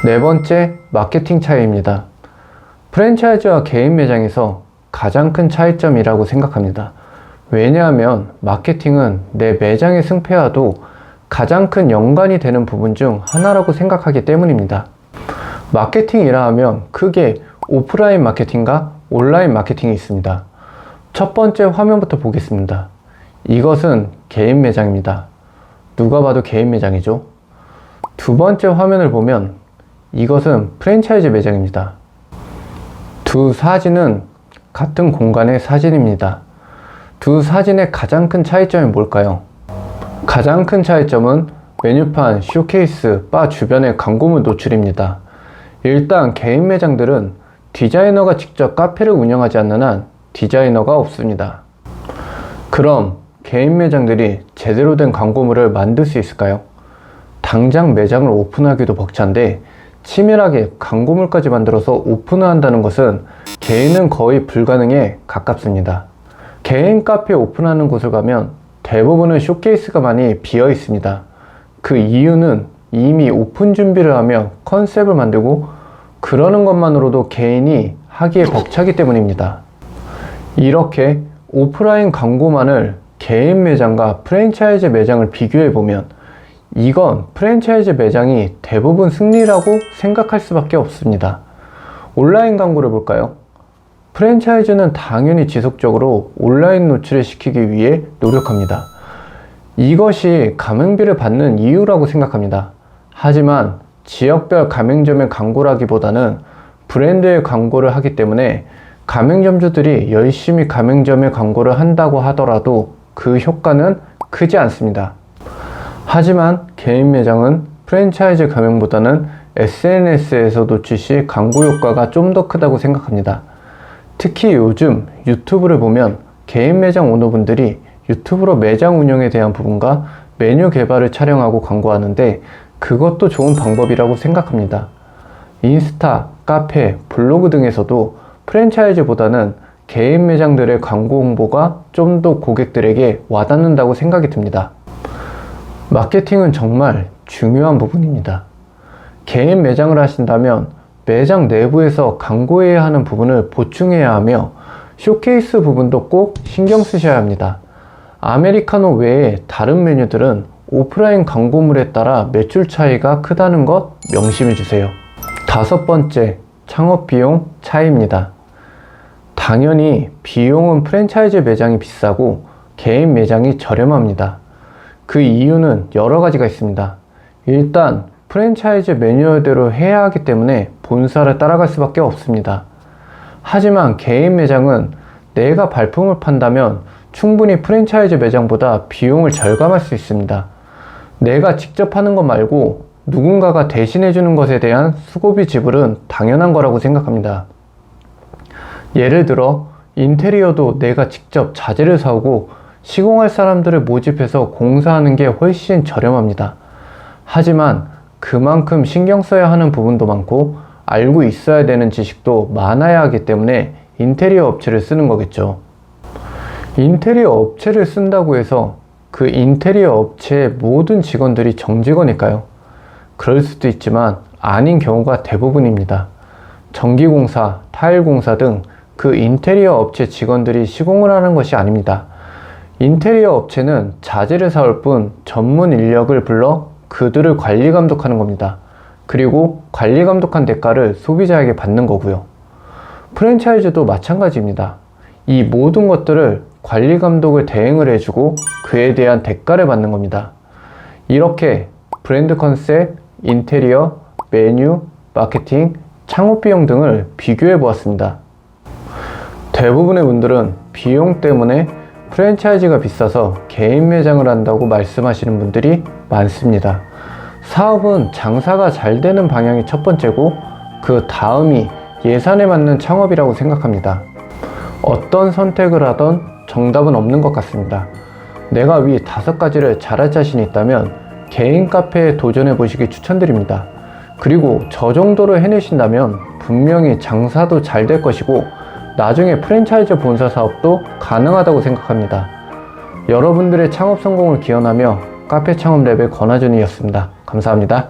네 번째, 마케팅 차이입니다. 프랜차이즈와 개인 매장에서 가장 큰 차이점이라고 생각합니다. 왜냐하면 마케팅은 내 매장의 승패와도 가장 큰 연관이 되는 부분 중 하나라고 생각하기 때문입니다. 마케팅이라 하면 크게 오프라인 마케팅과 온라인 마케팅이 있습니다. 첫 번째 화면부터 보겠습니다. 이것은 개인 매장입니다. 누가 봐도 개인 매장이죠. 두 번째 화면을 보면 이것은 프랜차이즈 매장입니다. 두 사진은 같은 공간의 사진입니다. 두 사진의 가장 큰 차이점이 뭘까요? 가장 큰 차이점은 메뉴판, 쇼케이스, 바 주변의 광고물 노출입니다. 일단 개인 매장들은 디자이너가 직접 카페를 운영하지 않는 한 디자이너가 없습니다. 그럼 개인 매장들이 제대로 된 광고물을 만들 수 있을까요? 당장 매장을 오픈하기도 벅찬데 치밀하게 광고물까지 만들어서 오픈을 한다는 것은 개인은 거의 불가능에 가깝습니다. 개인 카페 오픈하는 곳을 가면 대부분은 쇼케이스가 많이 비어 있습니다. 그 이유는 이미 오픈 준비를 하며 컨셉을 만들고 그러는 것만으로도 개인이 하기에 벅차기 때문입니다. 이렇게 오프라인 광고만을 개인 매장과 프랜차이즈 매장을 비교해 보면 이건 프랜차이즈 매장이 대부분 승리라고 생각할 수밖에 없습니다. 온라인 광고를 볼까요? 프랜차이즈는 당연히 지속적으로 온라인 노출을 시키기 위해 노력합니다. 이것이 가맹비를 받는 이유라고 생각합니다. 하지만 지역별 가맹점의 광고라기보다는 브랜드의 광고를 하기 때문에 가맹점주들이 열심히 가맹점의 광고를 한다고 하더라도 그 효과는 크지 않습니다. 하지만 개인 매장은 프랜차이즈 가맹보다는 SNS에서 노출 시 광고 효과가 좀 더 크다고 생각합니다. 특히 요즘 유튜브를 보면 개인 매장 오너분들이 유튜브로 매장 운영에 대한 부분과 메뉴 개발을 촬영하고 광고하는데 그것도 좋은 방법이라고 생각합니다. 인스타, 카페, 블로그 등에서도 프랜차이즈보다는 개인 매장들의 광고 홍보가 좀 더 고객들에게 와닿는다고 생각이 듭니다. 마케팅은 정말 중요한 부분입니다. 개인 매장을 하신다면 매장 내부에서 광고해야 하는 부분을 보충해야 하며 쇼케이스 부분도 꼭 신경 쓰셔야 합니다. 아메리카노 외에 다른 메뉴들은 오프라인 광고물에 따라 매출 차이가 크다는 것 명심해 주세요. 다섯 번째, 창업 비용 차이입니다. 당연히 비용은 프랜차이즈 매장이 비싸고 개인 매장이 저렴합니다. 그 이유는 여러 가지가 있습니다. 일단 프랜차이즈 매뉴얼대로 해야 하기 때문에 본사를 따라갈 수밖에 없습니다. 하지만 개인 매장은 내가 발품을 판다면 충분히 프랜차이즈 매장보다 비용을 절감할 수 있습니다. 내가 직접 하는 것 말고 누군가가 대신해 주는 것에 대한 수고비 지불은 당연한 거라고 생각합니다. 예를 들어 인테리어도 내가 직접 자재를 사오고 시공할 사람들을 모집해서 공사하는 게 훨씬 저렴합니다. 하지만 그만큼 신경 써야 하는 부분도 많고 알고 있어야 되는 지식도 많아야 하기 때문에 인테리어 업체를 쓰는 거겠죠. 인테리어 업체를 쓴다고 해서 그 인테리어 업체의 모든 직원들이 정직원일까요? 그럴 수도 있지만 아닌 경우가 대부분입니다. 전기공사, 타일공사 등 그 인테리어 업체 직원들이 시공을 하는 것이 아닙니다. 인테리어 업체는 자재를 사올 뿐 전문 인력을 불러 그들을 관리 감독하는 겁니다. 그리고 관리 감독한 대가를 소비자에게 받는 거고요. 프랜차이즈도 마찬가지입니다. 이 모든 것들을 관리 감독을 대행을 해주고 그에 대한 대가를 받는 겁니다. 이렇게 브랜드 컨셉, 인테리어, 메뉴, 마케팅, 창업 비용 등을 비교해 보았습니다. 대부분의 분들은 비용 때문에 프랜차이즈가 비싸서 개인 매장을 한다고 말씀하시는 분들이 많습니다. 사업은 장사가 잘 되는 방향이 첫 번째고 그 다음이 예산에 맞는 창업이라고 생각합니다. 어떤 선택을 하던 정답은 없는 것 같습니다. 내가 위 5가지를 잘할 자신이 있다면 개인 카페에 도전해 보시기 추천드립니다. 그리고 저 정도로 해내신다면 분명히 장사도 잘 될 것이고 나중에 프랜차이즈 본사 사업도 가능하다고 생각합니다. 여러분들의 창업 성공을 기원하며 카페 창업 랩의 권하준이었습니다. 감사합니다.